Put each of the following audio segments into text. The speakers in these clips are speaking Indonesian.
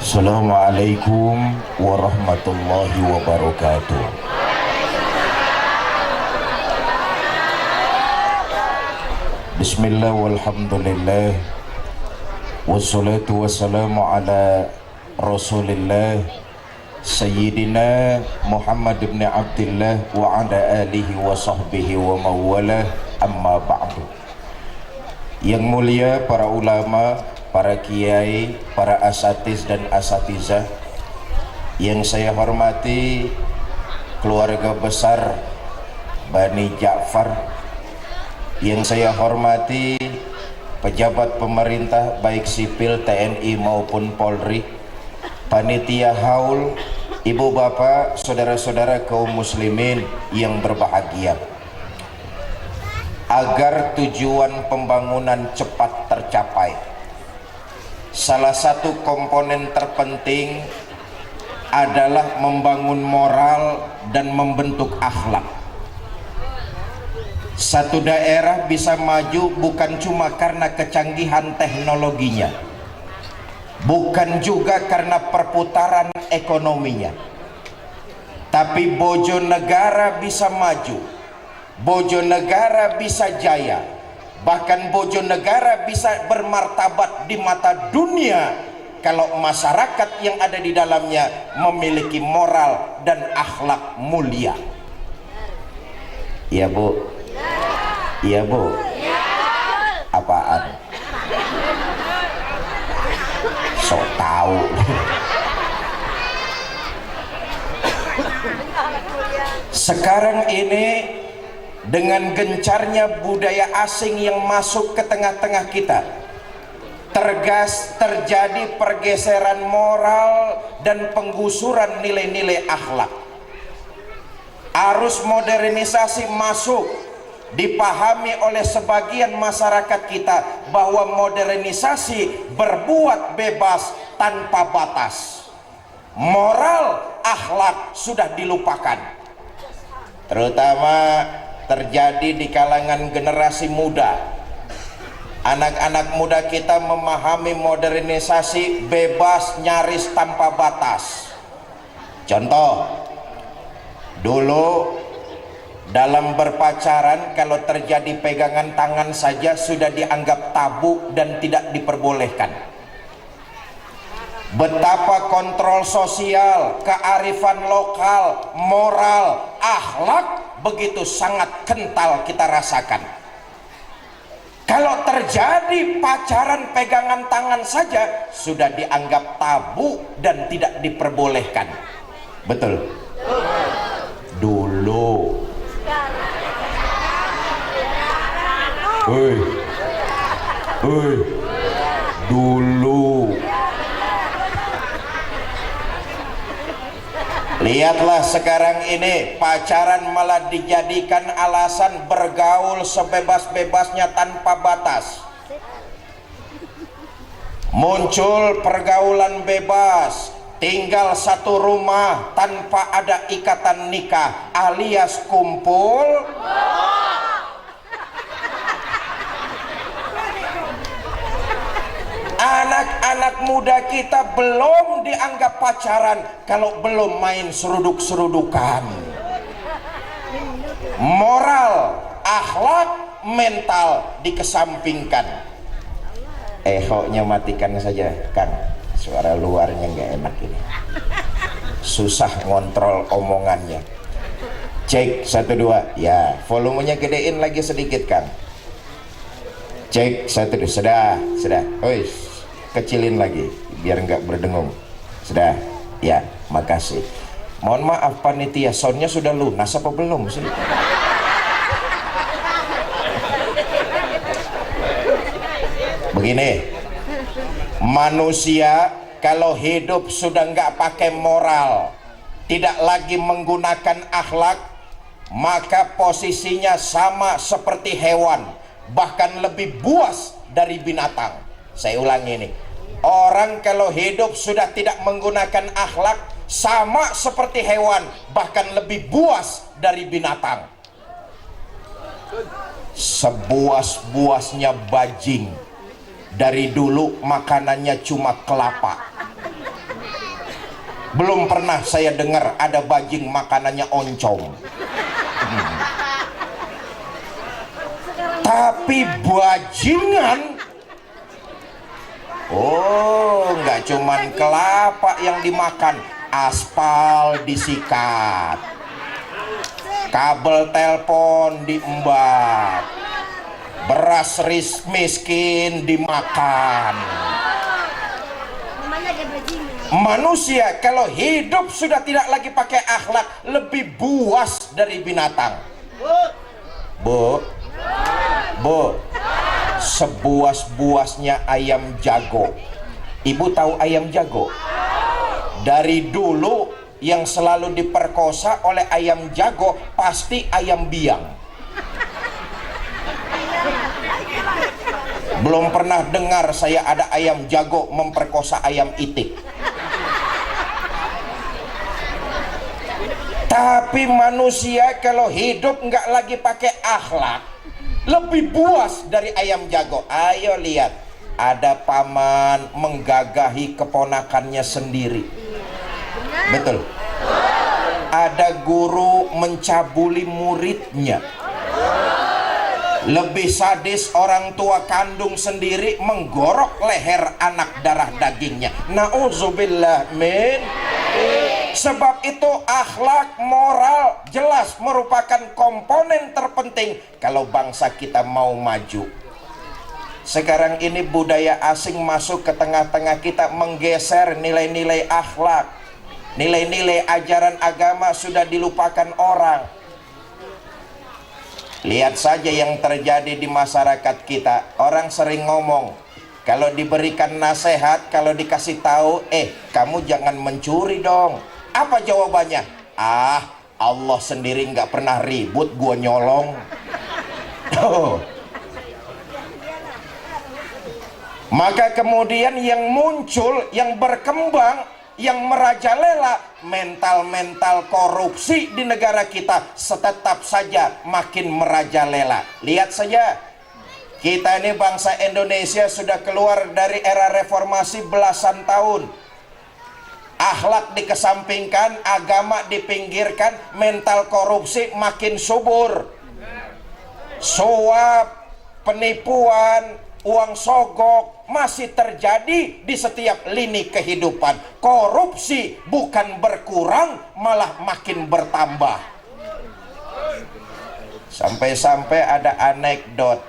Assalamualaikum warahmatullahi wabarakatuh. Bismillah walhamdulillah wassalatu wassalamu ala rasulillah Sayyidina Muhammad ibn Abdillah wa ala alihi wa sahbihi wa mawalah, amma ba'du. Yang mulia para ulama, para kiai, para asatiz dan asatizah yang saya hormati, keluarga besar Bani Ja'far, yang saya hormati pejabat pemerintah baik sipil, TNI maupun Polri, panitia haul, ibu bapak, saudara-saudara kaum muslimin yang berbahagia. Agar tujuan pembangunan cepat tercapai, salah satu komponen terpenting adalah membangun moral dan membentuk akhlak. Satu daerah bisa maju bukan cuma karena kecanggihan teknologinya, bukan juga karena perputaran ekonominya, tapi Bojonegara bisa maju, Bojonegara bisa jaya, bahkan Bojonegara bisa bermartabat di mata dunia kalau masyarakat yang ada di dalamnya memiliki moral dan akhlak mulia. Iya Bu? Iya Bu? Apaan? So tahu. Sekarang ini dengan gencarnya budaya asing yang masuk ke tengah-tengah kita, terjadi pergeseran moral dan penggusuran nilai-nilai akhlak. Arus modernisasi masuk, dipahami oleh sebagian masyarakat kita bahwa modernisasi berbuat bebas tanpa batas. Moral, akhlak sudah dilupakan. Terutama terjadi di kalangan generasi muda. Anak-anak muda kita memahami modernisasi bebas nyaris tanpa batas. Contoh, dulu dalam berpacaran kalau terjadi pegangan tangan saja sudah dianggap tabu dan tidak diperbolehkan. Betapa kontrol sosial, kearifan lokal, moral, akhlak begitu sangat kental kita rasakan. Kalau terjadi pacaran pegangan tangan saja sudah dianggap tabu dan tidak diperbolehkan. Betul? Dulu. Dulu. Lihatlah sekarang ini, pacaran malah dijadikan alasan bergaul sebebas-bebasnya tanpa batas. Muncul pergaulan bebas, tinggal satu rumah tanpa ada ikatan nikah alias kumpul. Anak-anak muda kita belum dianggap pacaran kalau belum main seruduk-serudukan. Moral, akhlak, mental dikesampingkan. Ehoknya matikan saja, Kang. Suara luarnya nggak enak ini. Susah ngontrol omongannya. Cek 1 2, ya. Volumenya gedein lagi sedikit, Kang. Cek 1 2, sudah. Kecilin lagi biar nggak berdengung. Sudah, ya, makasih. Mohon maaf panitia, soundnya sudah lunas apa belum sih? Begini, manusia kalau hidup sudah nggak pakai moral, tidak lagi menggunakan akhlak, maka posisinya sama seperti hewan, bahkan lebih buas dari binatang. Saya ulangi ini, orang kalau hidup sudah tidak menggunakan akhlak sama seperti hewan, bahkan lebih buas dari binatang. Sebuas-buasnya bajing, dari dulu makanannya cuma kelapa. Belum pernah saya dengar ada bajing makanannya oncom. Tapi bajingan, oh, nggak cuman kelapa yang dimakan, aspal disikat, kabel telepon diembat, beras miskin dimakan. Manusia kalau hidup sudah tidak lagi pakai akhlak, lebih buas dari binatang. Bu, sebuas-buasnya ayam jago. Ibu tahu ayam jago? Dari dulu yang selalu diperkosa oleh ayam jago pasti ayam biang. Belum pernah dengar saya ada ayam jago memperkosa ayam itik. Tapi manusia kalau hidup nggak lagi pakai akhlak, lebih buas dari ayam jago. Ayo lihat, ada paman menggagahi keponakannya sendiri. Betul. Ada guru mencabuli muridnya. Lebih sadis orang tua kandung sendiri menggorok leher anak darah dagingnya. Nauzubillah min. Sebab itu akhlak moral jelas merupakan komponen terpenting kalau bangsa kita mau maju. Sekarang ini budaya asing masuk ke tengah-tengah kita, menggeser nilai-nilai akhlak. Nilai-nilai ajaran agama sudah dilupakan orang. Lihat saja yang terjadi di masyarakat kita. Orang sering ngomong, kalau diberikan nasihat, kalau dikasih tahu, kamu jangan mencuri dong. Apa jawabannya? Allah sendiri nggak pernah ribut, gua nyolong. Maka kemudian yang muncul, yang berkembang, yang merajalela, mental-mental korupsi di negara kita tetap saja makin merajalela. Lihat saja, kita ini bangsa Indonesia sudah keluar dari era reformasi belasan tahun. Akhlak dikesampingkan, agama dipinggirkan, mental korupsi makin subur. Suap, penipuan, uang sogok masih terjadi di setiap lini kehidupan. Korupsi bukan berkurang, malah makin bertambah. Sampai-sampai ada anekdot,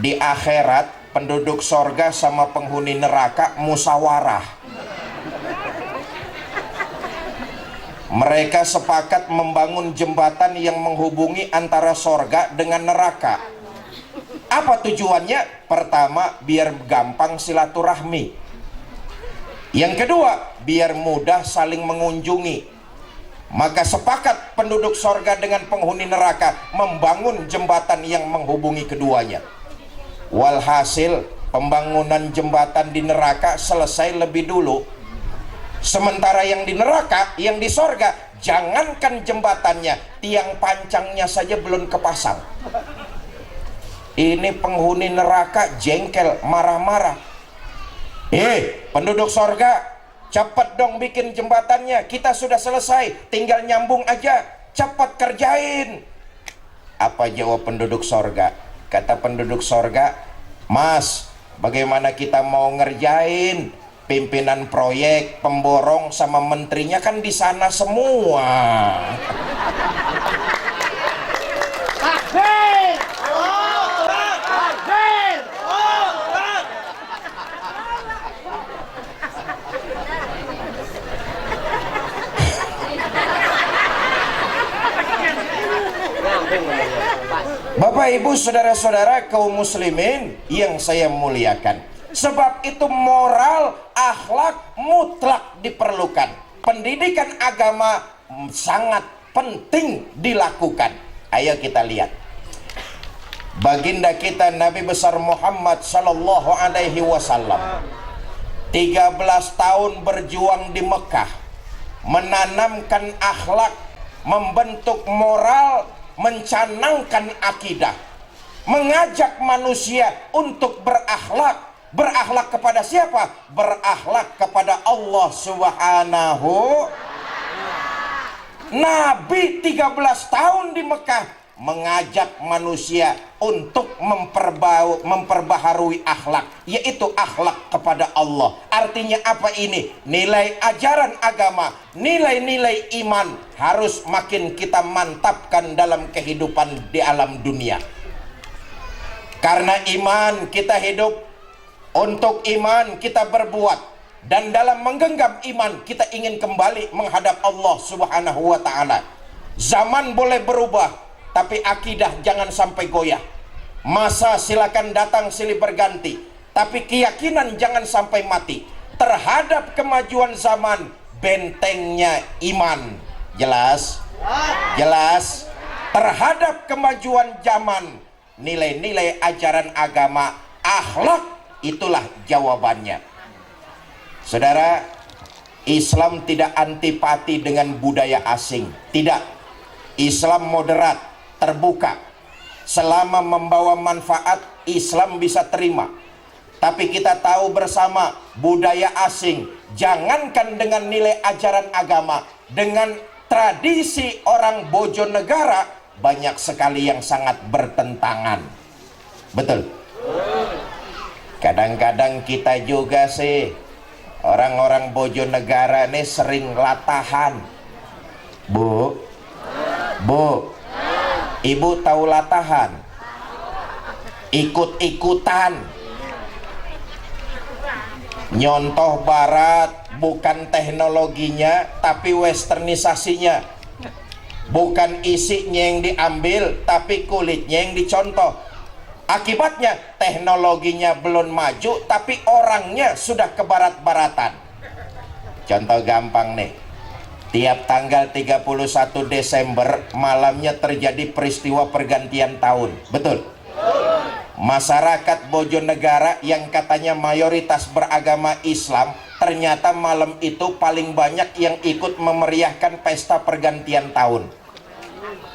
di akhirat penduduk sorga sama penghuni neraka musyawarah. Mereka sepakat membangun jembatan yang menghubungi antara sorga dengan neraka. Apa tujuannya? Pertama, biar gampang silaturahmi. Yang kedua, biar mudah saling mengunjungi. Maka sepakat penduduk sorga dengan penghuni neraka membangun jembatan yang menghubungi keduanya. Walhasil, pembangunan jembatan di neraka selesai lebih dulu. Sementara yang di neraka, yang di sorga, jangankan jembatannya, tiang pancangnya saja belum kepasang. Ini penghuni neraka jengkel, marah-marah. Penduduk sorga, cepat dong bikin jembatannya, kita sudah selesai, tinggal nyambung aja, cepat kerjain. Apa jawab penduduk sorga? Kata penduduk sorga, Mas, bagaimana kita mau ngerjain? Pimpinan proyek, pemborong sama menterinya kan di sana semua. Takbir! Takbir! Bapak, Ibu, saudara-saudara kaum muslimin yang saya muliakan, sebab itu moral, akhlak mutlak diperlukan. Pendidikan agama sangat penting dilakukan. Ayo kita lihat. Baginda kita Nabi besar Muhammad sallallahu alaihi wasallam 13 tahun berjuang di Mekah, menanamkan akhlak, membentuk moral, mencanangkan akidah, mengajak manusia untuk berakhlak, Berakhlak kepada siapa? Berakhlak kepada Allah Subhanahu. Nabi 13 tahun di Mekah mengajak manusia untuk memperbaharui akhlak, yaitu akhlak kepada Allah. Artinya apa ini? Nilai ajaran agama, nilai-nilai iman harus makin kita mantapkan dalam kehidupan di alam dunia. Karena iman kita hidup, untuk iman kita berbuat, dan dalam menggenggam iman kita ingin kembali menghadap Allah Subhanahu wa ta'ala. Zaman boleh berubah, tapi akidah jangan sampai goyah. Masa silakan datang silih berganti, tapi keyakinan jangan sampai mati. Terhadap kemajuan zaman, bentengnya iman. Jelas? Jelas. Terhadap kemajuan zaman, nilai-nilai ajaran agama, akhlak, itulah jawabannya. Saudara, Islam tidak antipati dengan budaya asing. Tidak. Islam moderat, terbuka. Selama membawa manfaat, Islam bisa terima. Tapi kita tahu bersama, budaya asing, jangankan dengan nilai ajaran agama, dengan tradisi orang Bojonegara, banyak sekali yang sangat bertentangan. Betul? Kadang-kadang kita juga sih, orang-orang Bojonegara ini sering latahan. Bu, ibu tahu latahan? Ikut-ikutan, nyontoh barat, bukan teknologinya tapi westernisasinya. Bukan isinya yang diambil tapi kulitnya yang dicontoh. Akibatnya teknologinya belum maju tapi orangnya sudah ke barat-baratan. Contoh gampang nih, tiap tanggal 31 Desember malamnya terjadi peristiwa pergantian tahun. Betul? Masyarakat Bojonegara yang katanya mayoritas beragama Islam, ternyata malam itu paling banyak yang ikut memeriahkan pesta pergantian tahun.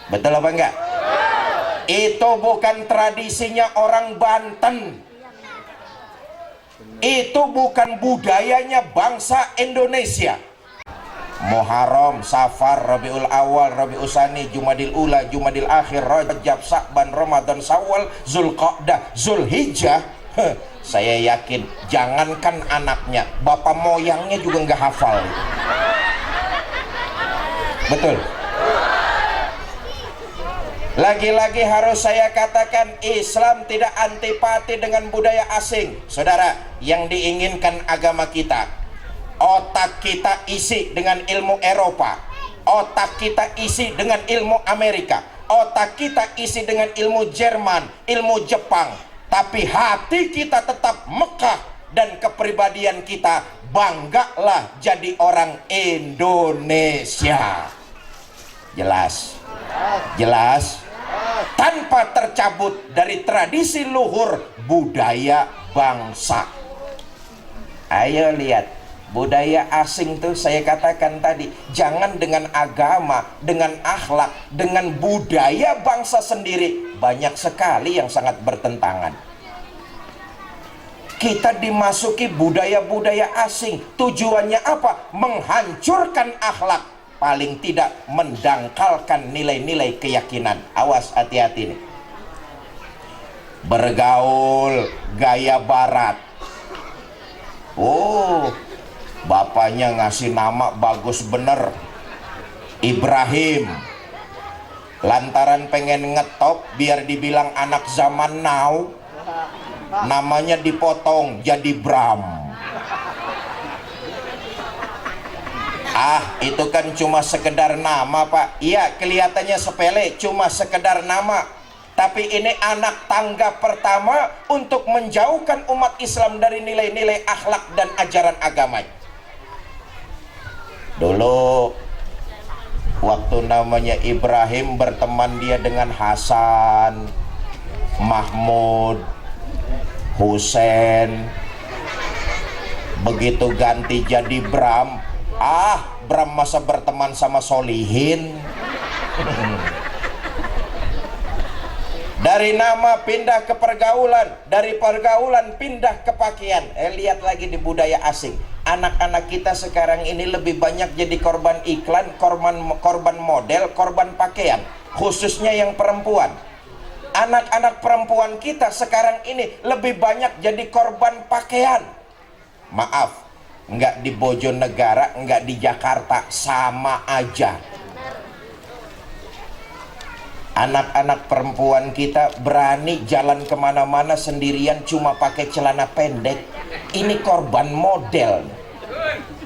Betul apa enggak? Itu bukan tradisinya orang Banten. Itu bukan budayanya bangsa Indonesia. Muharram, Safar, Rabiul Awal, Rabiul Tsani, Jumadil Ula, Jumadil Akhir, Rajab, Sa'ban, Ramadan, Syawal, Zulqa'dah, Zulhijjah. Saya yakin jangankan anaknya, bapak moyangnya juga nggak hafal. Betul? Lagi-lagi harus saya katakan, Islam tidak antipati dengan budaya asing. Saudara, yang diinginkan agama kita, otak kita isi dengan ilmu Eropa, otak kita isi dengan ilmu Amerika, otak kita isi dengan ilmu Jerman, ilmu Jepang, tapi hati kita tetap Mekah, dan kepribadian kita banggalah jadi orang Indonesia. Jelas? Jelas? Tanpa tercabut dari tradisi luhur budaya bangsa. Ayo lihat, budaya asing tuh saya katakan tadi, jangan dengan agama, dengan akhlak, dengan budaya bangsa sendiri, banyak sekali yang sangat bertentangan. Kita dimasuki budaya-budaya asing, tujuannya apa? Menghancurkan akhlak, paling tidak mendangkalkan nilai-nilai keyakinan. Awas, hati-hati nih. Bergaul gaya barat. Oh, bapaknya ngasih nama bagus bener, Ibrahim. Lantaran pengen ngetop biar dibilang anak zaman now, namanya dipotong jadi Bram. Ah, itu kan cuma sekedar nama, Pak. Iya, kelihatannya sepele, cuma sekedar nama. Tapi ini anak tangga pertama untuk menjauhkan umat Islam dari nilai-nilai akhlak dan ajaran agama. Dulu waktu namanya Ibrahim, berteman dia dengan Hasan, Mahmud, Husain. Begitu ganti jadi Bram, Bram masa berteman sama Solihin. Dari nama pindah ke pergaulan, dari pergaulan pindah ke pakaian. Lihat lagi di budaya asing. Anak-anak kita sekarang ini lebih banyak jadi korban iklan, korban model, korban pakaian. Khususnya yang perempuan. Anak-anak perempuan kita sekarang ini lebih banyak jadi korban pakaian. Maaf, nggak di Bojonegara, nggak di Jakarta, sama aja. Anak-anak perempuan kita berani jalan kemana-mana sendirian cuma pakai celana pendek. Ini korban model.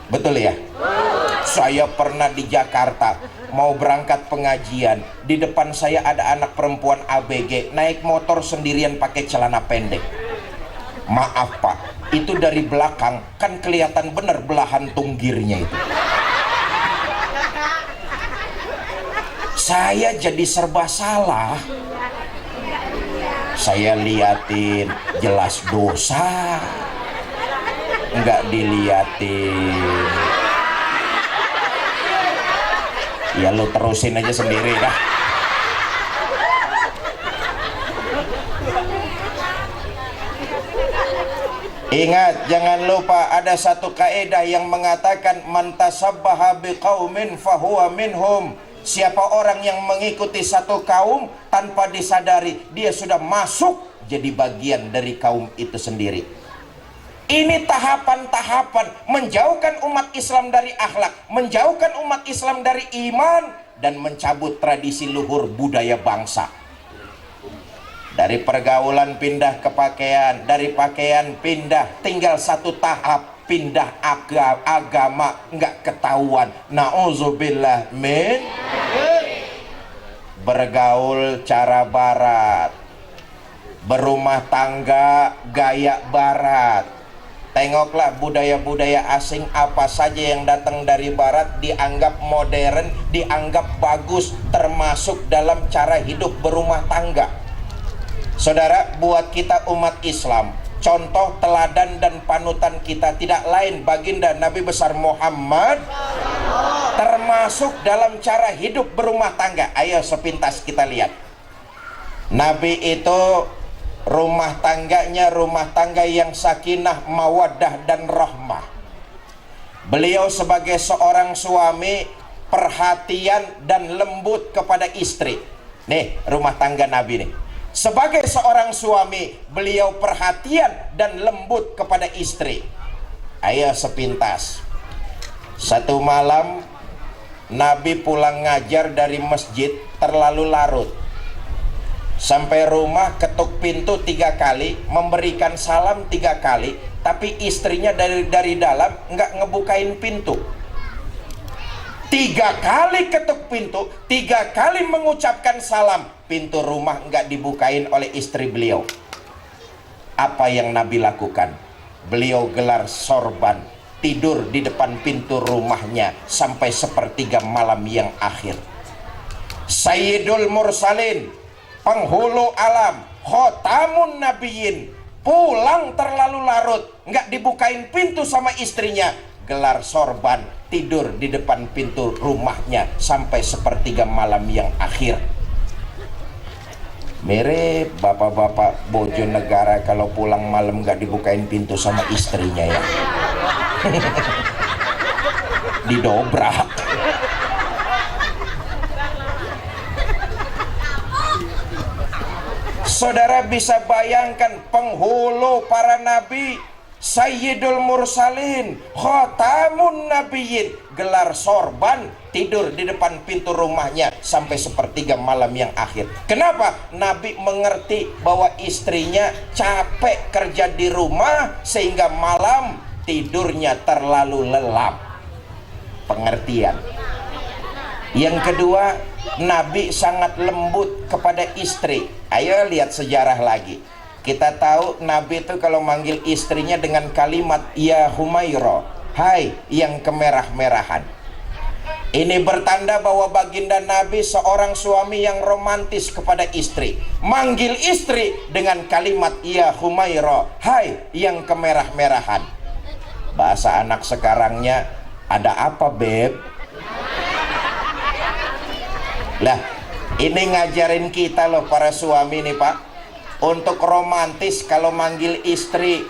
Betul ya? Saya pernah di Jakarta mau berangkat pengajian, di depan saya ada anak perempuan ABG naik motor sendirian pakai celana pendek. Maaf Pak, itu dari belakang kan kelihatan bener belahan tunggirnya itu. Saya jadi serba salah. Saya liatin, jelas dosa. Enggak diliatin. Ya lu terusin aja sendiri dah. Ingat, jangan lupa ada satu kaidah yang mengatakan man tasabbaha biqaumin fahuwa minhum. Siapa orang yang mengikuti satu kaum tanpa disadari, dia sudah masuk jadi bagian dari kaum itu sendiri. Ini tahapan-tahapan menjauhkan umat Islam dari akhlak, menjauhkan umat Islam dari iman, dan mencabut tradisi luhur budaya bangsa. Dari pergaulan pindah ke pakaian, dari pakaian pindah, tinggal satu tahap, pindah agama, nggak ketahuan. Nauzubillah min. Bergaul cara barat, berumah tangga gaya barat. Tengoklah budaya-budaya asing, apa saja yang datang dari barat dianggap modern, dianggap bagus, termasuk dalam cara hidup berumah tangga. Saudara, buat kita umat Islam, contoh teladan dan panutan kita tidak lain baginda Nabi besar Muhammad, termasuk dalam cara hidup berumah tangga. Ayo sepintas kita lihat. Nabi itu rumah tangganya rumah tangga yang sakinah, mawaddah dan rahmah. Beliau sebagai seorang suami perhatian dan lembut kepada istri. Nih rumah tangga Nabi nih. Sebagai seorang suami, beliau perhatian dan lembut kepada istri. Ayo sepintas. Satu malam Nabi pulang ngajar dari masjid terlalu larut. Sampai rumah ketuk pintu 3 kali, memberikan salam 3 kali, tapi istrinya dari dalam nggak ngebukain pintu. 3 kali ketuk pintu, 3 kali mengucapkan salam, pintu rumah nggak dibukain oleh istri beliau. Apa yang Nabi lakukan? Beliau gelar sorban, tidur di depan pintu rumahnya sampai sepertiga malam yang akhir. Sayyidul Mursalin, penghulu alam, khotamun nabiyyin, pulang terlalu larut, nggak dibukain pintu sama istrinya, gelar sorban, tidur di depan pintu rumahnya sampai sepertiga malam yang akhir. Mirip bapak-bapak Bojonegara kalau pulang malam nggak dibukain pintu sama istrinya ya. Didobrak. Saudara bisa bayangkan penghulu para nabi, Sayyidul Mursalin, khotamun nabiyyin, gelar sorban, tidur di depan pintu rumahnya sampai sepertiga malam yang akhir. Kenapa? Nabi mengerti bahwa istrinya capek kerja di rumah sehingga malam tidurnya terlalu lelap. Pengertian. Yang kedua, Nabi sangat lembut kepada istri. Ayo lihat sejarah lagi. Kita tahu Nabi itu kalau manggil istrinya dengan kalimat ya Humaira, hai yang kemerah-merahan. Ini bertanda bahwa baginda Nabi seorang suami yang romantis kepada istri. Manggil istri dengan kalimat ya Humaira, hai yang kemerah-merahan. Bahasa anak sekarangnya, ada apa beb? Lah, Ini ngajarin kita loh para suami nih Pak, untuk romantis kalau manggil istri.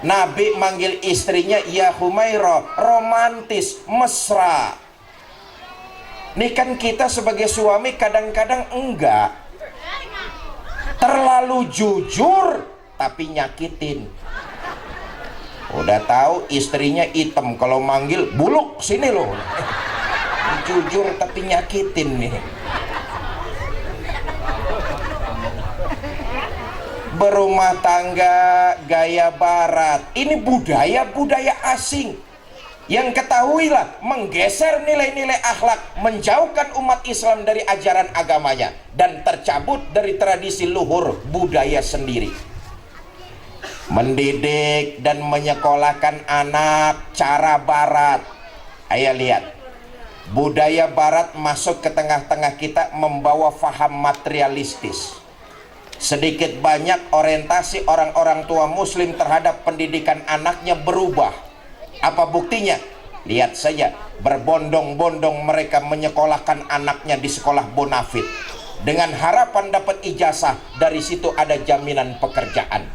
Nabi manggil istrinya ya Humairah, romantis, mesra. Ini kan kita sebagai suami kadang-kadang enggak, terlalu jujur tapi nyakitin. Udah tahu istrinya hitam, kalau manggil buluk sini loh. Jujur tapi nyakitin nih. Berumah tangga gaya barat, ini budaya asing yang ketahuilah menggeser nilai-nilai akhlak, menjauhkan umat Islam dari ajaran agamanya dan tercabut dari tradisi luhur budaya sendiri. Mendidik dan menyekolahkan anak cara barat. Ayo lihat, budaya barat masuk ke tengah-tengah kita membawa faham materialistis. Sedikit banyak orientasi orang-orang tua muslim terhadap pendidikan anaknya berubah. Apa buktinya? Lihat saja, berbondong-bondong mereka menyekolahkan anaknya di sekolah bonafit dengan harapan dapat ijazah, dari situ ada jaminan pekerjaan.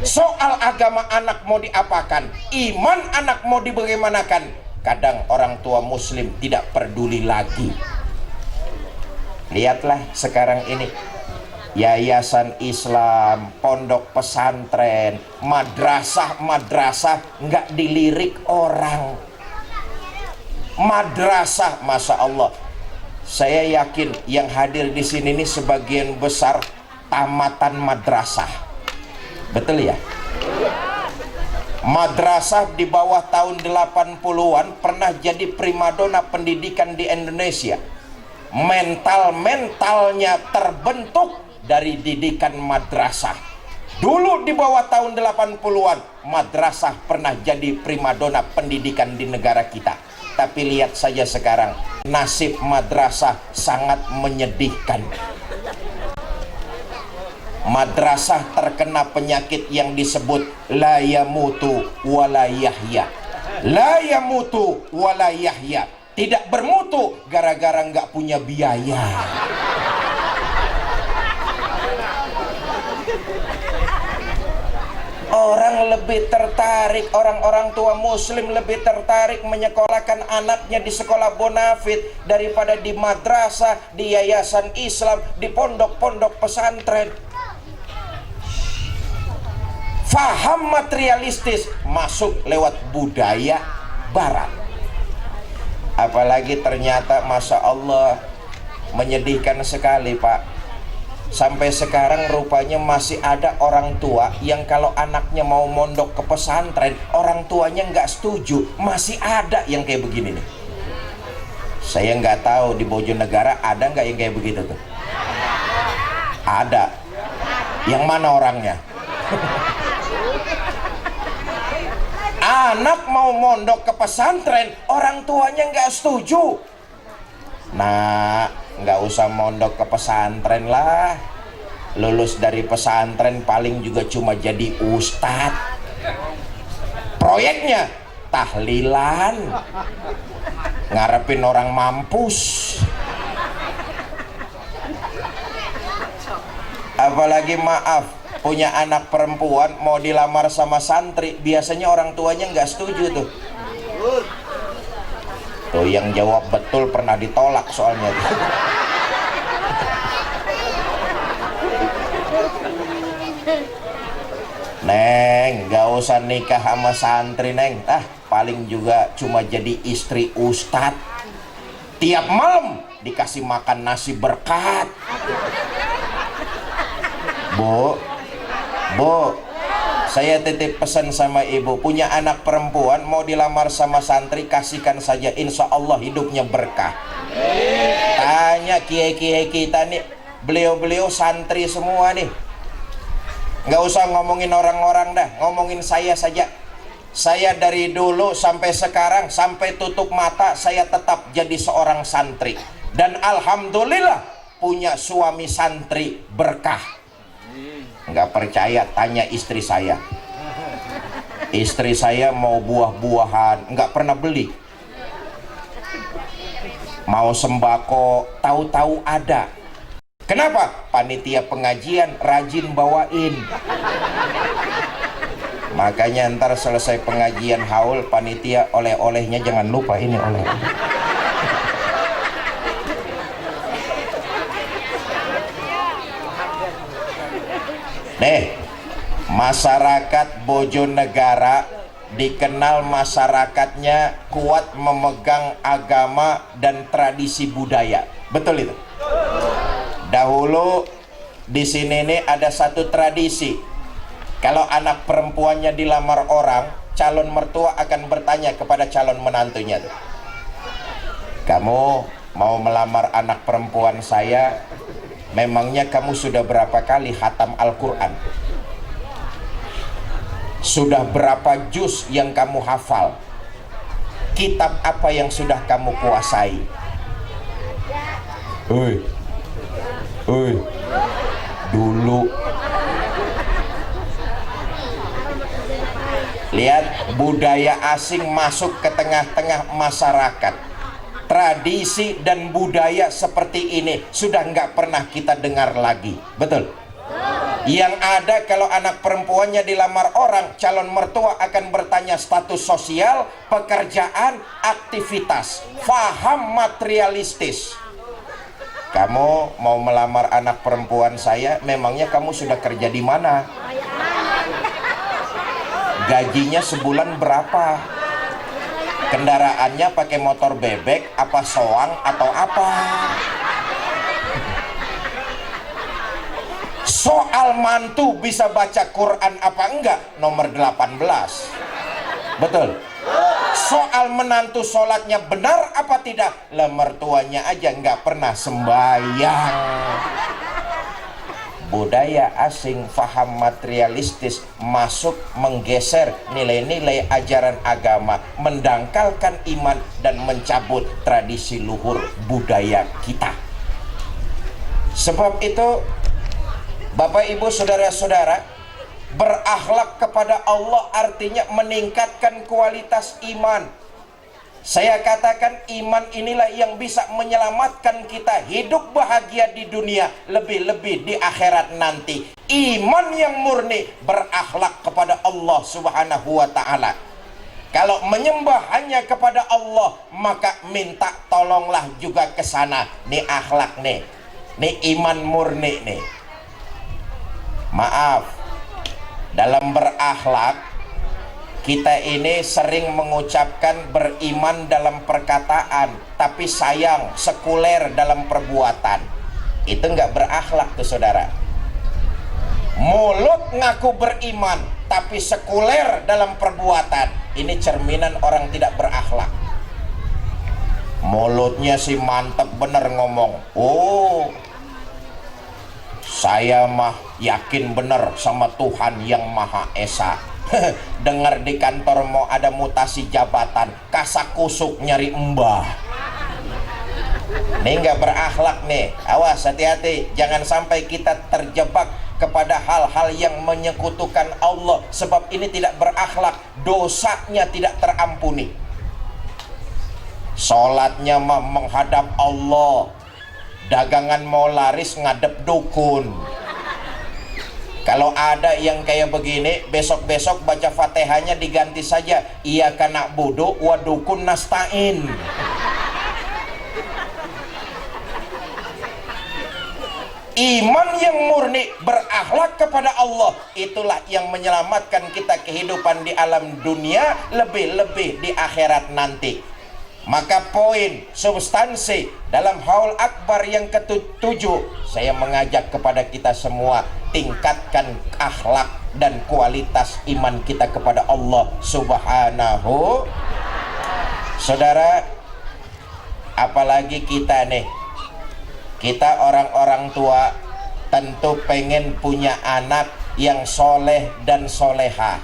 Soal agama anak mau diapakan, iman anak mau dibagaimanakan, kadang orang tua muslim tidak peduli lagi. Lihatlah sekarang ini, yayasan Islam, pondok pesantren, madrasah nggak dilirik orang. Madrasah, masya Allah, saya yakin yang hadir di sini ini sebagian besar tamatan madrasah, betul ya? Madrasah di bawah tahun 80-an pernah jadi primadona pendidikan di Indonesia. Mentalnya terbentuk dari didikan madrasah. Dulu di bawah tahun 80-an madrasah pernah jadi primadona pendidikan di negara kita. Tapi lihat saja sekarang, nasib madrasah sangat menyedihkan. Madrasah terkena penyakit yang disebut la yamutu wala yahya. La yamutu wala yahya, tidak bermutu gara-gara nggak punya biaya. Orang lebih tertarik, orang-orang tua muslim lebih tertarik menyekolahkan anaknya di sekolah bonafit daripada di madrasah, di yayasan Islam, di pondok-pondok pesantren. Faham materialistis masuk lewat budaya barat. Apalagi ternyata masya Allah menyedihkan sekali Pak, sampai sekarang rupanya masih ada orang tua yang kalau anaknya mau mondok ke pesantren, orang tuanya nggak setuju. Masih ada yang kayak begini nih. Saya nggak tahu di Bojonegara ada nggak yang kayak begitu tuh? Ada. Yang mana orangnya? Anak mau mondok ke pesantren, orang tuanya nggak setuju. Nah, nggak usah mondok ke pesantren lah. Lulus dari pesantren paling juga cuma jadi ustadz. Proyeknya tahlilan, ngarepin orang mampus. Apalagi maaf, punya anak perempuan mau dilamar sama santri, biasanya orang tuanya nggak setuju tuh. Tuh yang jawab betul pernah ditolak soalnya. Neng, gak usah nikah sama santri Neng. Paling juga cuma jadi istri ustadz. Tiap malam dikasih makan nasi berkat. Bu, saya titip pesan sama ibu, punya anak perempuan mau dilamar sama santri, kasihkan saja, insya Allah hidupnya berkah. Tanya kiai-kiai kita nih, beliau-beliau santri semua nih. Nggak usah ngomongin orang-orang dah, ngomongin saya saja. Saya dari dulu sampai sekarang, sampai tutup mata, saya tetap jadi seorang santri. Dan alhamdulillah punya suami santri berkah. Nggak percaya, tanya istri saya. Istri saya mau buah-buahan nggak pernah beli. Mau sembako tahu-tahu ada. Kenapa? Panitia pengajian rajin bawain. Makanya ntar selesai pengajian haul, panitia oleh-olehnya jangan lupa ini oleh. Nih, masyarakat Bojonegara dikenal masyarakatnya kuat memegang agama dan tradisi budaya. Betul itu? Dahulu di sini nih ada satu tradisi. Kalau anak perempuannya dilamar orang, calon mertua akan bertanya kepada calon menantunya tuh, kamu mau melamar anak perempuan saya, memangnya kamu sudah berapa kali khatam Al-Quran? Sudah berapa juz yang kamu hafal? Kitab apa yang sudah kamu kuasai? Dulu lihat budaya asing masuk ke tengah-tengah masyarakat. Tradisi dan budaya seperti ini sudah nggak pernah kita dengar lagi. Betul? Yang ada kalau anak perempuannya dilamar orang, calon mertua akan bertanya status sosial, pekerjaan, aktivitas, faham materialistis. Kamu mau melamar anak perempuan saya, memangnya kamu sudah kerja di mana? Gajinya sebulan berapa? Kendaraannya pakai motor bebek, apa soang atau apa? Soal mantu bisa baca Quran apa enggak? Nomor 18. Betul? Soal menantu sholatnya benar apa tidak? Lah mertuanya aja nggak pernah sembahyang. Budaya asing, faham materialistis masuk menggeser nilai-nilai ajaran agama, mendangkalkan iman dan mencabut tradisi luhur budaya kita. Sebab itu Bapak Ibu saudara-saudara, berakhlak kepada Allah artinya meningkatkan kualitas iman. Saya katakan iman inilah yang bisa menyelamatkan kita hidup bahagia di dunia, lebih-lebih di akhirat nanti. Iman yang murni berakhlak kepada Allah Subhanahu wa ta'ala. Kalau menyembah hanya kepada Allah, maka minta tolonglah juga ke sana. Nih akhlak nih. Nih iman murni nih. Maaf, dalam berakhlak kita ini sering mengucapkan beriman dalam perkataan, tapi sayang sekuler dalam perbuatan. Itu nggak berakhlak tuh saudara. Mulut ngaku beriman, tapi sekuler dalam perbuatan. Ini cerminan orang tidak berakhlak. Mulutnya sih mantep bener ngomong. Oh, saya mah yakin bener sama Tuhan yang Maha Esa. Dengar di kantor mau ada mutasi jabatan, kasak kusuk nyari mbah. Nih nggak berakhlak nih. Awas, hati-hati, jangan sampai kita terjebak kepada hal-hal yang menyekutukan Allah. Sebab ini tidak berakhlak, dosanya tidak terampuni. Sholatnya mah menghadap Allah, dagangan mau laris ngadep dukun. Kalau ada yang kayak begini, besok-besok baca Fatihahnya diganti saja, iya kana bodoh wa dukun nasta'in. Iman yang murni berakhlak kepada Allah, itulah yang menyelamatkan kita kehidupan di alam dunia, lebih-lebih di akhirat nanti. Maka poin substansi dalam haul akbar yang ke-7, saya mengajak kepada kita semua, tingkatkan akhlak dan kualitas iman kita kepada Allah Subhanahu. Saudara, apalagi kita nih, kita orang-orang tua tentu pengen punya anak yang soleh dan soleha.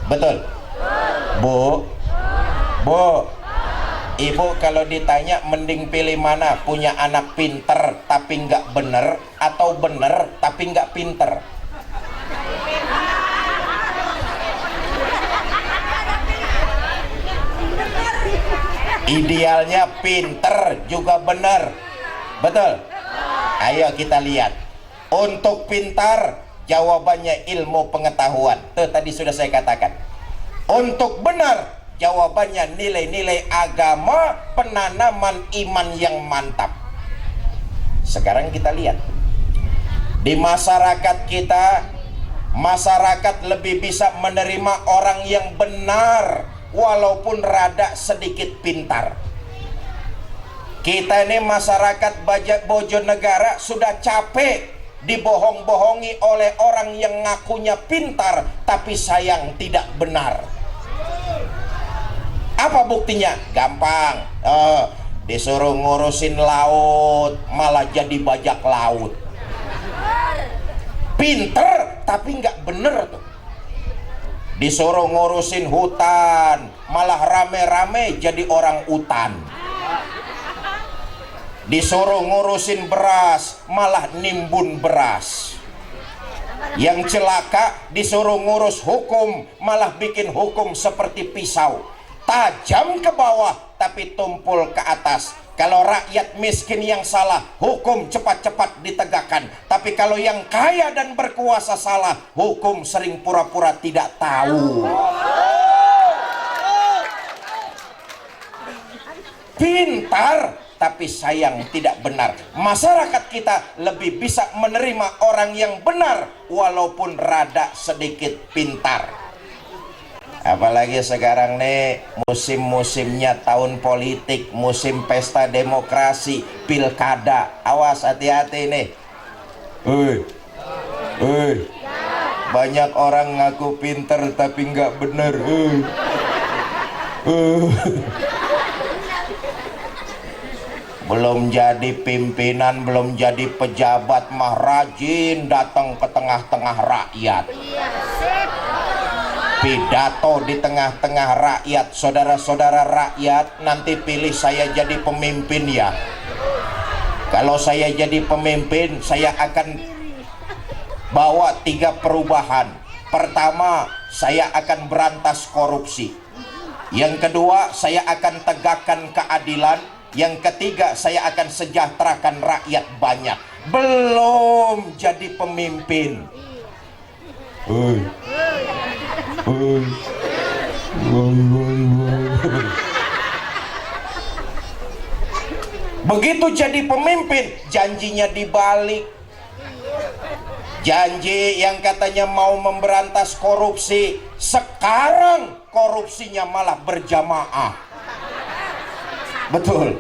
Betul? Bu? Bu? Ibu kalau ditanya mending pilih mana, punya anak pinter tapi nggak bener, atau bener tapi nggak pinter? Idealnya pinter juga benar, betul? Ayo kita lihat. Untuk pintar jawabannya ilmu pengetahuan. Tuh tadi sudah saya katakan. Untuk benar jawabannya nilai-nilai agama, penanaman iman yang mantap. Sekarang kita lihat di masyarakat kita, masyarakat lebih bisa menerima orang yang benar walaupun rada sedikit pintar. Kita ini masyarakat Bojonegara sudah capek dibohong-bohongi oleh orang yang ngakunya pintar tapi sayang tidak benar. Apa buktinya? Gampang. Disuruh ngurusin laut malah jadi bajak laut. Pinter tapi nggak bener tuh. Disuruh ngurusin hutan malah rame-rame jadi orang utan. Disuruh ngurusin beras malah nimbun beras. Yang celaka disuruh ngurus hukum malah bikin hukum seperti pisau, tajam ke bawah tapi tumpul ke atas. Kalau rakyat miskin yang salah, hukum cepat-cepat ditegakkan. Tapi kalau yang kaya dan berkuasa salah, hukum sering pura-pura tidak tahu. Pintar tapi sayang tidak benar. Masyarakat kita lebih bisa menerima orang yang benar walaupun rada sedikit pintar. Apalagi sekarang nih musim-musimnya tahun politik, musim pesta demokrasi, pilkada. Awas, hati-hati nih. Banyak orang ngaku pinter tapi nggak bener. Belum jadi pimpinan, belum jadi pejabat mah rajin datang ke tengah-tengah rakyat. Pidato di tengah-tengah rakyat. Saudara-saudara rakyat, nanti pilih saya jadi pemimpin ya. Kalau saya jadi pemimpin, saya akan bawa 3 perubahan. Pertama, saya akan berantas korupsi. Yang kedua, saya akan tegakkan keadilan. Yang ketiga, saya akan sejahterakan rakyat banyak. Belum jadi pemimpin. Begitu jadi pemimpin, janjinya dibalik. Janji yang katanya mau memberantas korupsi, sekarang korupsinya malah berjamaah. Betul.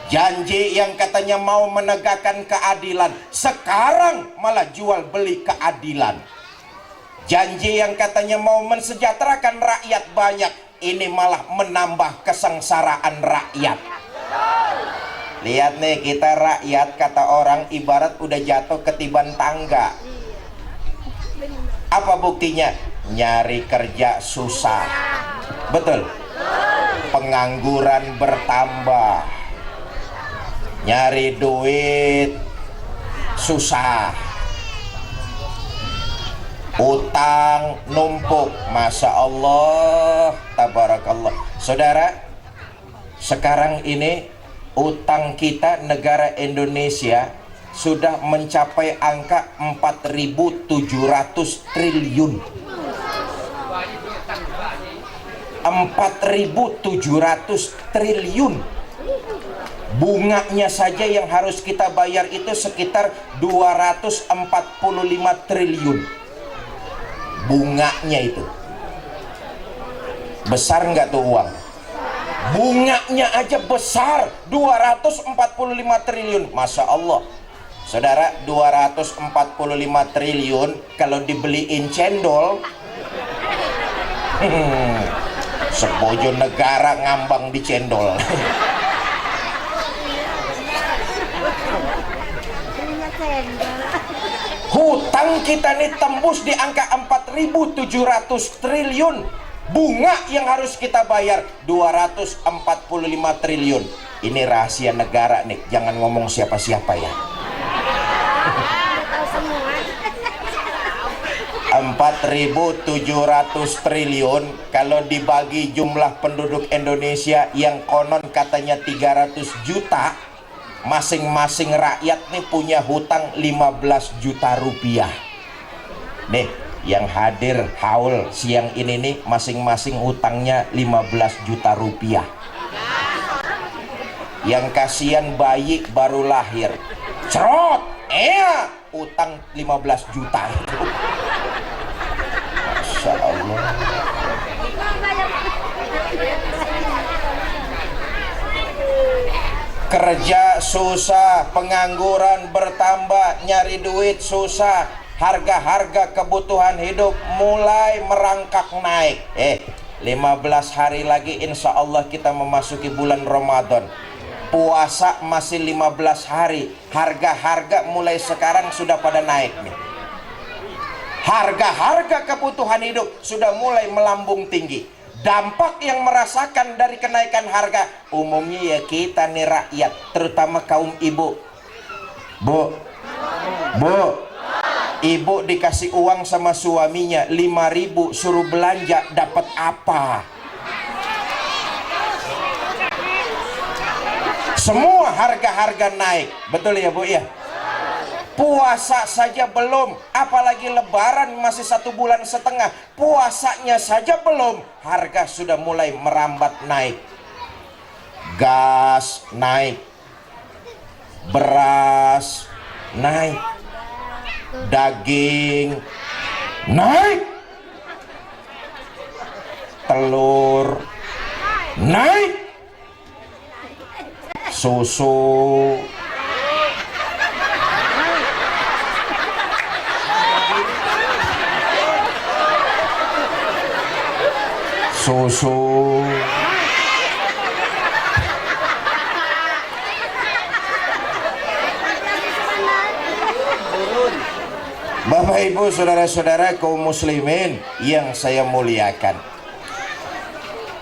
Janji yang katanya mau menegakkan keadilan, sekarang malah jual beli keadilan. Janji yang katanya mau mensejahterakan rakyat banyak, ini malah menambah kesengsaraan rakyat. Lihat nih, kita rakyat, kata orang, ibarat udah jatuh ketiban tangga. Apa buktinya? Nyari kerja susah. Betul. Pengangguran bertambah. Nyari duit susah. Utang numpuk. Masya Allah, tabarakallah. Saudara, sekarang ini utang kita negara Indonesia sudah mencapai angka 4.700 triliun. 4.700 triliun. Bunganya saja yang harus kita bayar itu sekitar 245 triliun. Bunganya itu besar nggak tuh uang? Bunganya aja besar, 245 triliun. Masya Allah. Saudara, 245 triliun kalau dibeliin cendol, Bojonegara ngambang di cendol. Hutang kita nih tembus di angka 4.700 triliun. Bunga yang harus kita bayar 245 triliun. Ini rahasia negara nih, jangan ngomong siapa-siapa ya. 4.700 triliun kalau dibagi jumlah penduduk Indonesia yang konon katanya 300 juta, masing-masing rakyat nih punya hutang 15 juta rupiah. Nih yang hadir haul siang ini nih masing-masing hutangnya 15 juta rupiah. Yang kasihan bayi baru lahir, cerot, utang 15 juta. Masya Allah. Kerja susah, pengangguran bertambah, nyari duit susah, harga-harga kebutuhan hidup mulai merangkak naik. 15 hari lagi insya Allah kita memasuki bulan Ramadan. Puasa masih 15 hari, harga-harga mulai sekarang sudah pada naik nih. Harga-harga kebutuhan hidup sudah mulai melambung tinggi. Dampak yang merasakan dari kenaikan harga umumnya ya kita nih rakyat, terutama kaum ibu. Bu, ibu dikasih uang sama suaminya 5.000 suruh belanja, dapat apa? Semua harga-harga naik, betul ya Bu ya? Puasa saja belum, apalagi lebaran masih 1,5 bulan. Puasanya saja belum, harga sudah mulai merambat naik. Gas naik, beras naik, daging naik, telur naik, susu Bapak Ibu saudara-saudara kaum muslimin yang saya muliakan,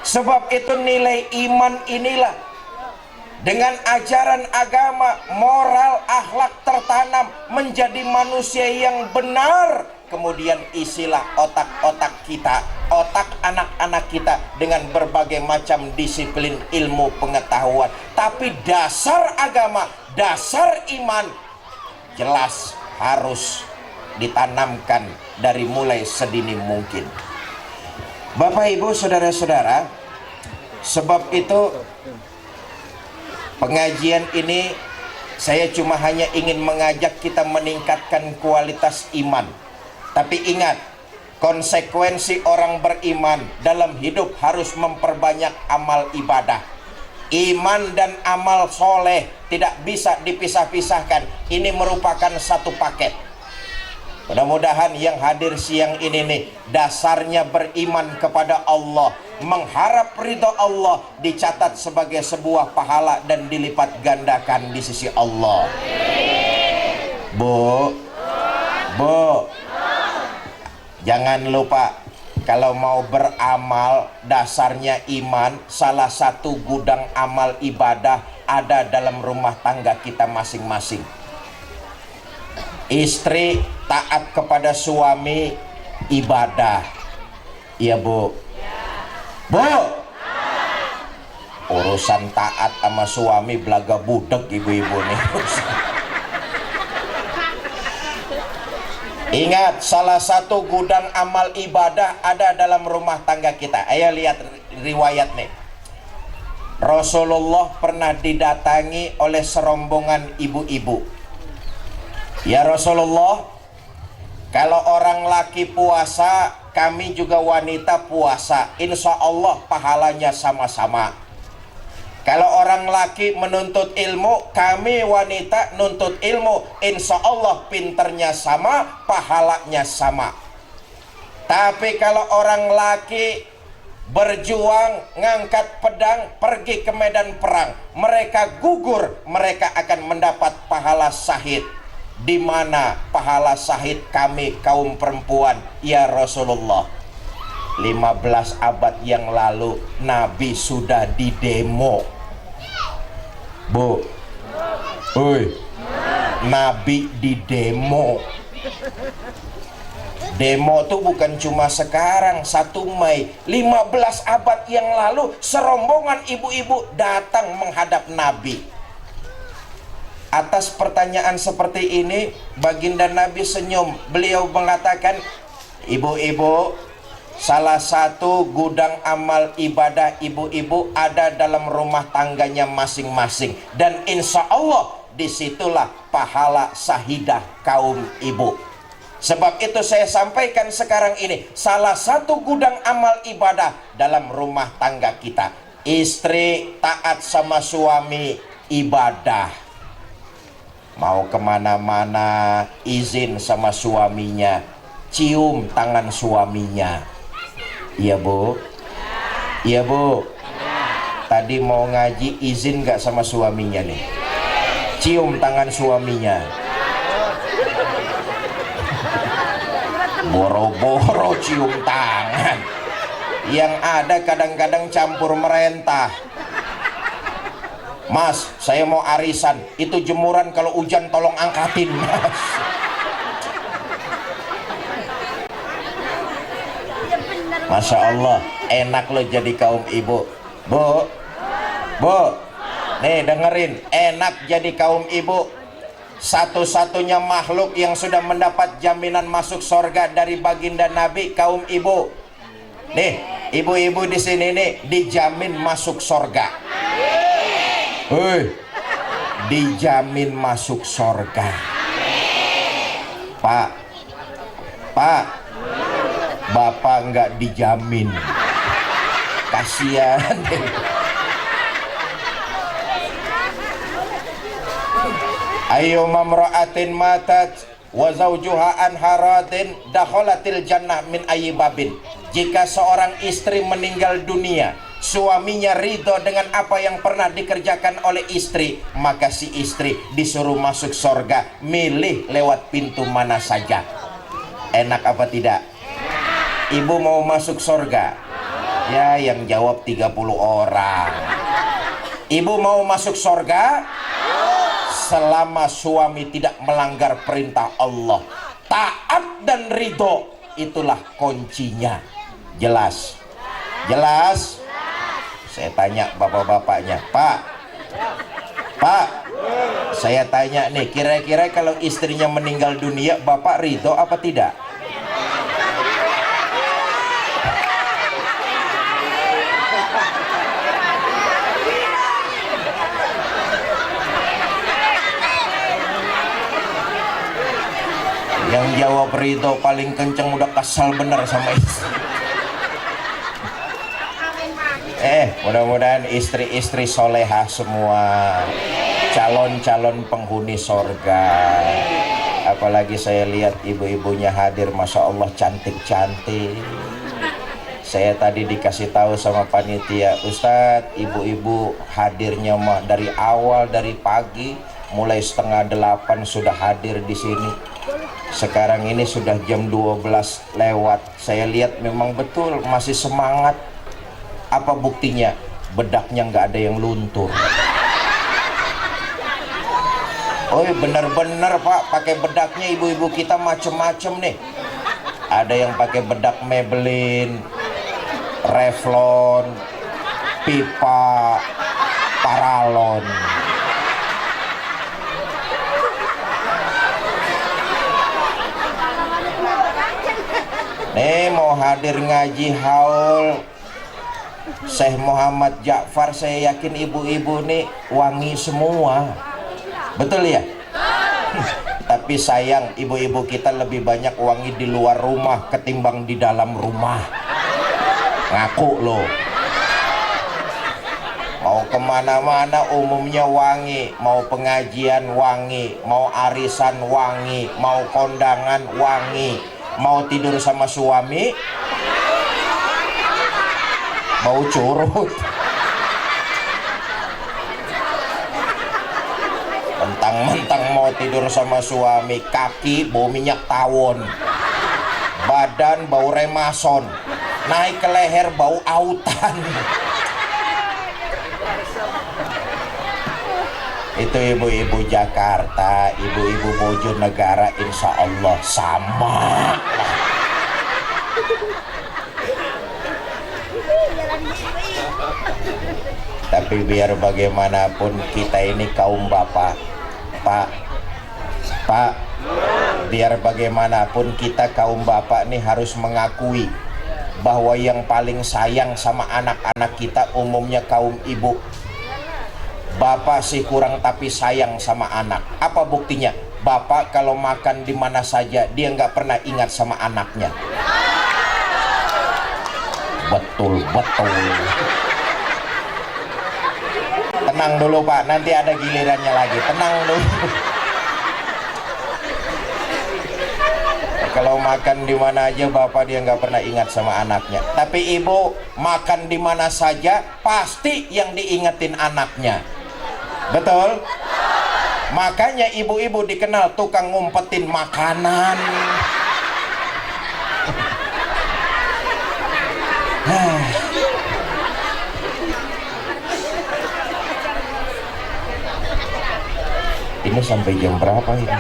sebab itu nilai iman inilah dengan ajaran agama, moral, akhlak tertanam menjadi manusia yang benar. Kemudian isilah otak-otak kita, otak anak-anak kita dengan berbagai macam disiplin ilmu pengetahuan. Tapi dasar agama, dasar iman jelas harus ditanamkan dari mulai sedini mungkin. Bapak Ibu saudara-saudara, sebab itu pengajian ini saya cuma hanya ingin mengajak kita meningkatkan kualitas iman. Tapi ingat, konsekuensi orang beriman dalam hidup harus memperbanyak amal ibadah. Iman dan amal soleh tidak bisa dipisah-pisahkan. Ini merupakan satu paket. Mudah-mudahan yang hadir siang ini nih dasarnya beriman kepada Allah, mengharap ridho Allah, dicatat sebagai sebuah pahala dan dilipat gandakan di sisi Allah. Bu, jangan lupa kalau mau beramal dasarnya iman, salah satu gudang amal ibadah ada dalam rumah tangga kita masing-masing. Istri taat kepada suami, ibadah. Iya Bu. Urusan taat sama suami belaga budek ibu-ibu nih. Ingat, salah satu gudang amal ibadah ada dalam rumah tangga kita. Ayo lihat riwayat nih. Rasulullah pernah didatangi oleh serombongan ibu-ibu. Ya Rasulullah, kalau orang laki puasa, kami juga wanita puasa, insya Allah pahalanya sama-sama. Kalau orang laki menuntut ilmu, kami wanita nuntut ilmu, insya Allah pinternya sama, pahalanya sama. Tapi kalau orang laki berjuang, ngangkat pedang, pergi ke medan perang, mereka gugur, mereka akan mendapat pahala syahid. Di mana pahala syahid kami kaum perempuan ya Rasulullah? 15 abad yang lalu Nabi sudah didemo. Bu, Nabi didemo. Demo tuh bukan cuma sekarang 1 Mei, 15 abad yang lalu serombongan ibu-ibu datang menghadap Nabi. Atas pertanyaan seperti ini, baginda Nabi senyum. Beliau mengatakan, ibu-ibu, salah satu gudang amal ibadah ibu-ibu ada dalam rumah tangganya masing-masing, dan insya Allah disitulah pahala sahidah kaum ibu. Sebab itu saya sampaikan sekarang ini, salah satu gudang amal ibadah dalam rumah tangga kita, istri taat sama suami, ibadah. Mau kemana-mana izin sama suaminya, cium tangan suaminya. Iya bu? Iya bu? Tadi mau ngaji izin gak sama suaminya nih? Cium tangan suaminya. Boro-boro cium tangan. Yang ada kadang-kadang campur merentah. Mas, saya mau arisan. Itu jemuran kalau hujan tolong angkatin, mas. Masya Allah, enak lo jadi kaum ibu. Bu, bu, nih dengerin, enak jadi kaum ibu. Satu-satunya makhluk yang sudah mendapat jaminan masuk surga dari baginda Nabi, kaum ibu. Nih, ibu-ibu di sini nih dijamin masuk surga. Dijamin masuk surga. Pak, Pak, Bapak nggak dijamin. Kasihan. Ayo mamra'atin matat wa zawjuha an haradin dakhalatil jannah min ayyibabin. Jika seorang istri meninggal dunia, suaminya ridho dengan apa yang pernah dikerjakan oleh istri, maka si istri disuruh masuk surga, milih lewat pintu mana saja. Enak apa tidak? Ibu mau masuk surga? Ya, yang jawab 30 orang. Ibu mau masuk surga? Selama suami tidak melanggar perintah Allah, taat dan ridho, itulah kuncinya. Jelas? Jelas? Saya tanya bapak-bapaknya, Pak, Pak, saya tanya nih, kira-kira kalau istrinya meninggal dunia, bapak ridho apa tidak? Yang jawab ridho paling kenceng udah kesal bener sama istri. Mudah-mudahan istri-istri solehah semua, calon-calon penghuni sorga. Apalagi saya lihat ibu-ibunya hadir, Masya Allah cantik-cantik. Saya tadi dikasih tahu sama panitia, Ustadz, ibu-ibu hadirnya mah dari awal, dari pagi, mulai 7:30 sudah hadir di sini. Sekarang ini sudah jam 12 lewat. Saya lihat memang betul masih semangat. Apa buktinya? Bedaknya nggak ada yang luntur. Oh bener-bener Pak, pakai bedaknya ibu-ibu kita macem-macem nih. Ada yang pakai bedak Maybelline, Revlon, Pipa, Paralon. Nih mau hadir ngaji haul Syekh Muhammad Ja'far, saya yakin ibu-ibu nih wangi semua. Betul ya? Tapi sayang ibu-ibu kita lebih banyak wangi di luar rumah ketimbang di dalam rumah. Ngaku loh. Mau kemana-mana umumnya wangi. Mau pengajian wangi, mau arisan wangi, mau kondangan wangi, mau tidur sama suami bau curut. Mentang-mentang mau tidur sama suami, kaki bau minyak tawon, badan bau remason, naik ke leher bau autan. Itu ibu-ibu Jakarta, ibu-ibu Bojonegara insya Allah sama. Tapi biar bagaimanapun kita ini kaum bapak, Pak, biar bagaimanapun kita kaum bapak nih harus mengakui bahwa yang paling sayang sama anak-anak kita umumnya kaum ibu. Bapak sih kurang tapi sayang sama anak. Apa buktinya? Bapak kalau makan di mana saja dia nggak pernah ingat sama anaknya. Betul. Tenang dulu Pak, nanti ada gilirannya lagi. Tenang dulu. Kalau makan di mana aja bapak dia nggak pernah ingat sama anaknya. Tapi ibu makan di mana saja pasti yang diingetin anaknya. Betul? Makanya ibu-ibu dikenal tukang ngumpetin makanan. Ini sampai jam berapa ini?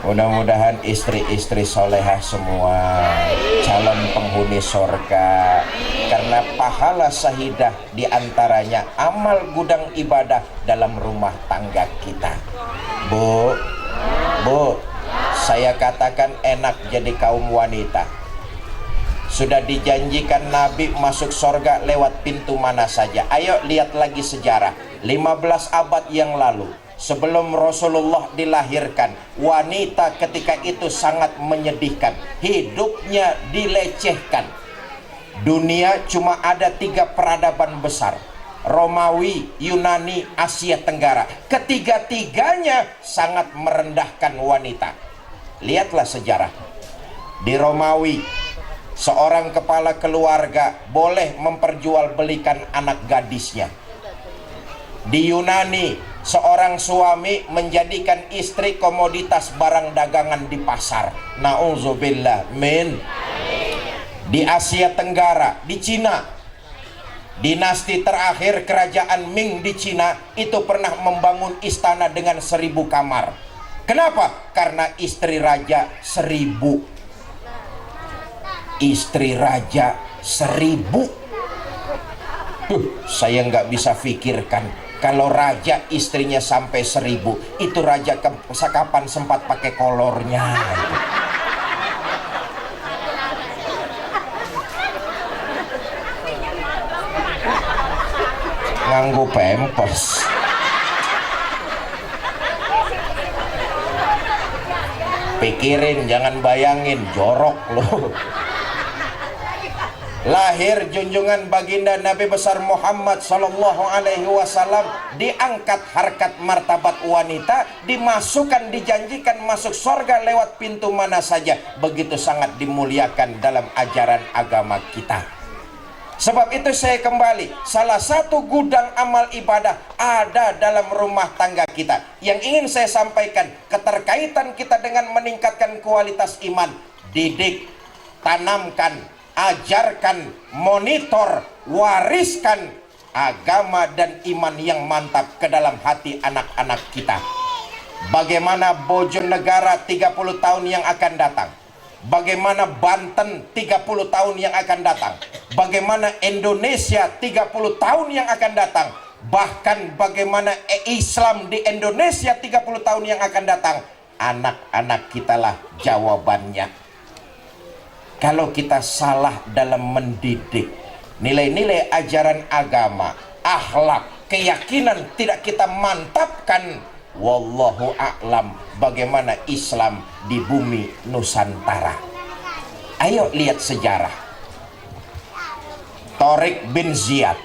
Mudah-mudahan istri-istri solehah semua calon penghuni surga, karena pahala syahidah diantaranya amal gudang ibadah dalam rumah tangga kita. Bu, saya katakan enak jadi kaum wanita. Sudah dijanjikan Nabi masuk surga lewat pintu mana saja. Ayo lihat lagi sejarah 15 abad yang lalu, sebelum Rasulullah dilahirkan, wanita ketika itu sangat menyedihkan. Hidupnya dilecehkan. Dunia cuma ada 3 peradaban besar: Romawi, Yunani, Asia Tenggara. Ketiga-tiganya sangat merendahkan wanita. Lihatlah sejarah. Di Romawi, seorang kepala keluarga boleh memperjualbelikan anak gadisnya. Di Yunani, seorang suami menjadikan istri komoditas barang dagangan di pasar. Nauzubillah min. Di Asia Tenggara, di Cina, dinasti terakhir kerajaan Ming di Cina itu pernah membangun istana dengan 1000 kamar. Kenapa? Karena istri raja 1000. Istri raja 1000. Saya nggak bisa pikirkan kalau raja istrinya sampai 1000. Itu raja kapan sempat pakai kolornya? Nganggo pampers. Pikirin, jangan bayangin, jorok loh. Lahir junjungan baginda Nabi besar Muhammad sallallahu alaihi wasallam, diangkat harkat martabat wanita, dimasukkan, dijanjikan masuk surga lewat pintu mana saja. Begitu sangat dimuliakan dalam ajaran agama kita. Sebab itu saya kembali, salah satu gudang amal ibadah ada dalam rumah tangga kita. Yang ingin saya sampaikan, keterkaitan kita dengan meningkatkan kualitas iman. Didik, tanamkan, ajarkan, monitor, wariskan agama dan iman yang mantap ke dalam hati anak-anak kita. Bagaimana Bojonegara 30 tahun yang akan datang, bagaimana Banten 30 tahun yang akan datang, bagaimana Indonesia 30 tahun yang akan datang, bahkan bagaimana Islam di Indonesia 30 tahun yang akan datang. Anak-anak kita lah jawabannya. Kalau kita salah dalam mendidik, nilai-nilai ajaran agama, akhlak, keyakinan tidak kita mantapkan, wallahu a'lam bagaimana Islam di bumi Nusantara. Ayo lihat sejarah. Tariq bin Ziyad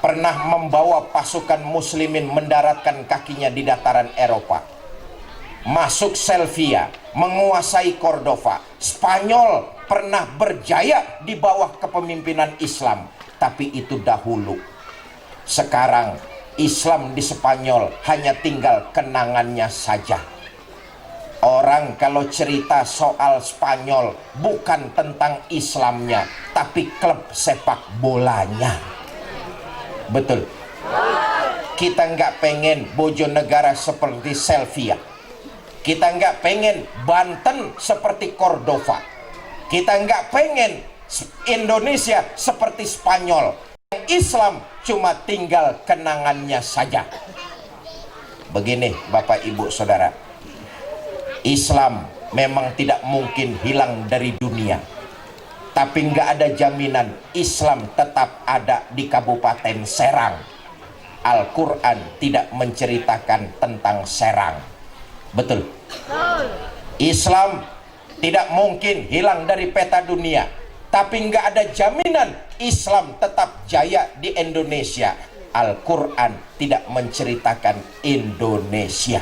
pernah membawa pasukan muslimin mendaratkan kakinya di dataran Eropa, masuk Selvia, menguasai Cordova. Spanyol pernah berjaya di bawah kepemimpinan Islam, tapi itu dahulu. Sekarang Islam di Spanyol hanya tinggal kenangannya saja. Orang kalau cerita soal Spanyol bukan tentang Islamnya, tapi klub sepak bolanya. Betul. Kita nggak pengen Bojonegara seperti Selvia. Kita nggak pengen Banten seperti Cordova. Kita nggak pengen Indonesia seperti Spanyol. Islam cuma tinggal kenangannya saja. Begini Bapak Ibu Saudara, Islam memang tidak mungkin hilang dari dunia, tapi nggak ada jaminan Islam tetap ada di Kabupaten Serang. Al-Quran tidak menceritakan tentang Serang. Betul. Islam tidak mungkin hilang dari peta dunia, tapi nggak ada jaminan Islam tetap jaya di Indonesia. Al-Quran tidak menceritakan Indonesia.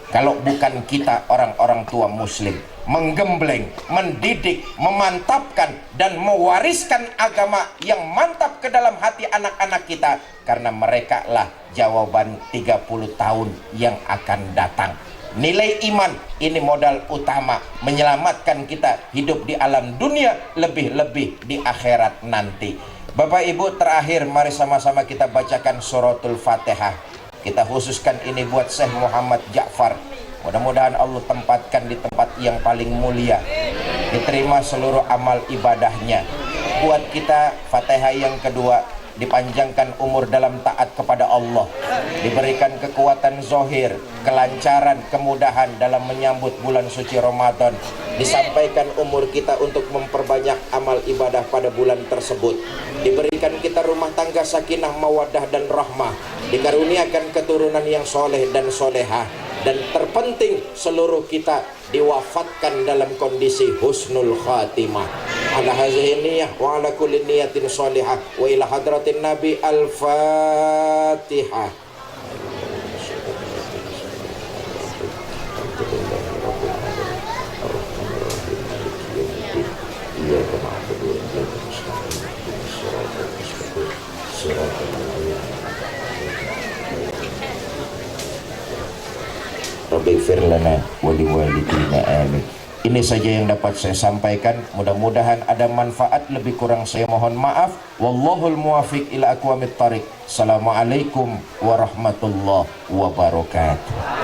Kalau bukan kita orang-orang tua muslim menggembleng, mendidik, memantapkan dan mewariskan agama yang mantap ke dalam hati anak-anak kita, karena mereka lah jawaban 30 tahun yang akan datang. Nilai iman ini modal utama menyelamatkan kita hidup di alam dunia, lebih-lebih di akhirat nanti. Bapak Ibu, terakhir mari sama-sama kita bacakan suratul Fatihah. Kita khususkan ini buat Syekh Muhammad Ja'far. Mudah-mudahan Allah tempatkan di tempat yang paling mulia, diterima seluruh amal ibadahnya. Buat kita Fatihah yang kedua, dipanjangkan umur dalam taat kepada Allah, diberikan kekuatan zohir, kelancaran, kemudahan dalam menyambut bulan suci Ramadan, disampaikan umur kita untuk memperbanyak amal ibadah pada bulan tersebut, diberikan kita rumah tangga sakinah, mawaddah dan rahmah, dikaruniakan keturunan yang soleh dan solehah, dan terpenting seluruh kita diwafatkan dalam kondisi husnul khatimah. Ala hadhihi niyyah wa ala kulli niyatin shalihah wa ila hadratin nabi al-fatihah. Rabbighfir lana wa liwalidina amin. Ini saja yang dapat saya sampaikan, mudah-mudahan ada manfaat, lebih kurang saya mohon maaf. Wallahul muwafiq ila aqwamit thariq. Assalamualaikum warahmatullahi wabarakatuh.